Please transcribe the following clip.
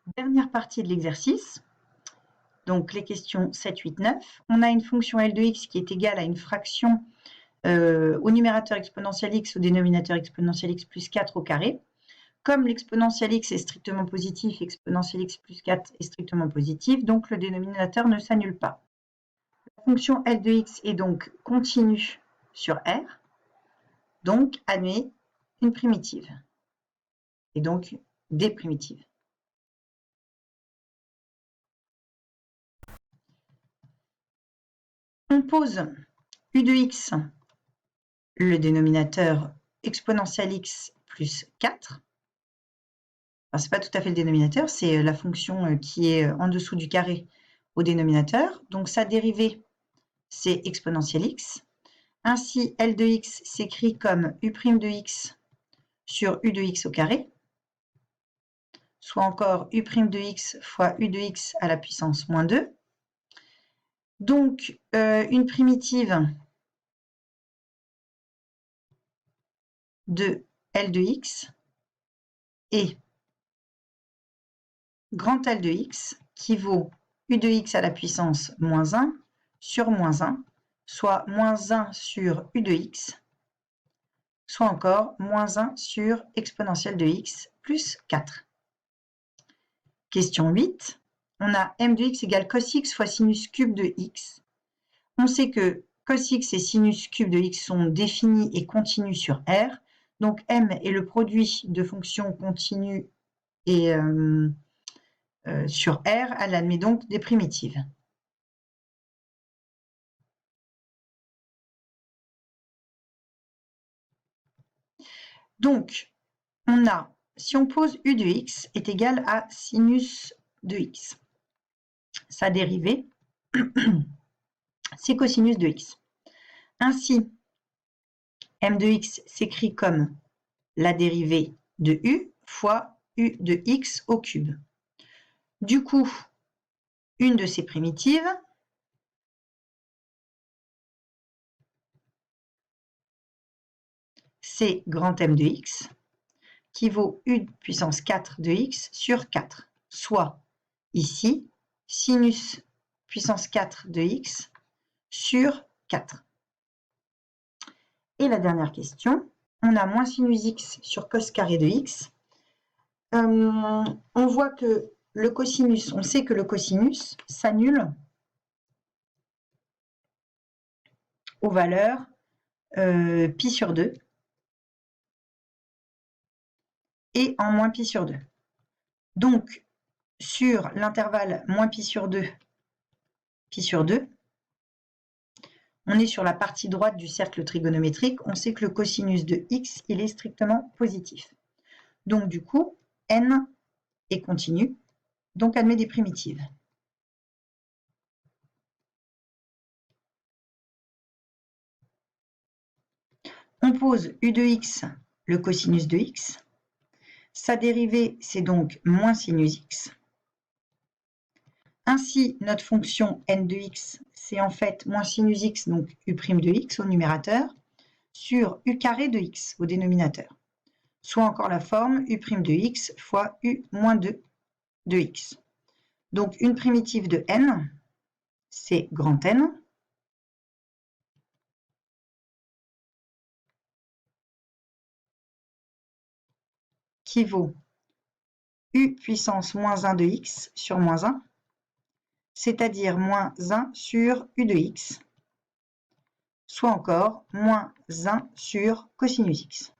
Dernière partie de l'exercice, donc les questions 7, 8, 9. On a une fonction L de x qui est égale à une fraction au numérateur exponentielle x, au dénominateur exponentielle x plus 4 au carré. Comme l'exponentielle x est strictement positif, exponentielle x plus 4 est strictement positif, donc le dénominateur ne s'annule pas. La fonction L de x est donc continue sur R, donc admet une primitive, et donc des primitives. On pose u de x, le dénominateur exponentielle x plus 4. Ce n'est pas tout à fait le dénominateur, c'est la fonction qui est en dessous du carré au dénominateur. Donc sa dérivée, c'est exponentielle x. Ainsi, L de x s'écrit comme u' de x sur u de x au carré, soit encore u' de x fois u de x à la puissance moins 2. Donc, une primitive de L de x est grand L de x qui vaut u de x à la puissance moins 1 sur moins 1, soit moins 1 sur u de x, soit encore moins 1 sur exponentielle de x plus 4. Question 8. On a m de x égale cos x fois sinus cube de x. On sait que cos x et sinus cube de x sont définis et continus sur R. Donc m est le produit de fonctions continues et sur R. Elle admet donc des primitives. Donc, on a, si on pose u de x est égal à sinus de x, sa dérivée, c'est cosinus de x. Ainsi, m de x s'écrit comme la dérivée de u fois u de x au cube. Du coup, une de ces primitives, c'est grand M de x, qui vaut u puissance 4 de x sur 4, soit ici, sinus puissance 4 de x sur 4. Et la dernière question, on a moins sinus x sur cos carré de x. On voit que le cosinus, on sait que le cosinus s'annule aux valeurs pi sur 2 et en moins pi sur 2. Donc, sur l'intervalle moins pi sur 2, on est sur la partie droite du cercle trigonométrique. On sait que le cosinus de x, il est strictement positif. Donc, du coup, n est continu, donc admet des primitives. On pose u de x, le cosinus de x. Sa dérivée, c'est donc moins sinus x. Ainsi, notre fonction n de x, c'est en fait moins sinus x, donc u' de x au numérateur, sur u carré de x au dénominateur. Soit encore la forme u' de x fois u moins 2 de x. Donc une primitive de n, c'est grand N. Qui vaut u puissance moins 1 de x sur moins 1, c'est-à-dire moins 1 sur u de x, soit encore moins 1 sur cosinus x.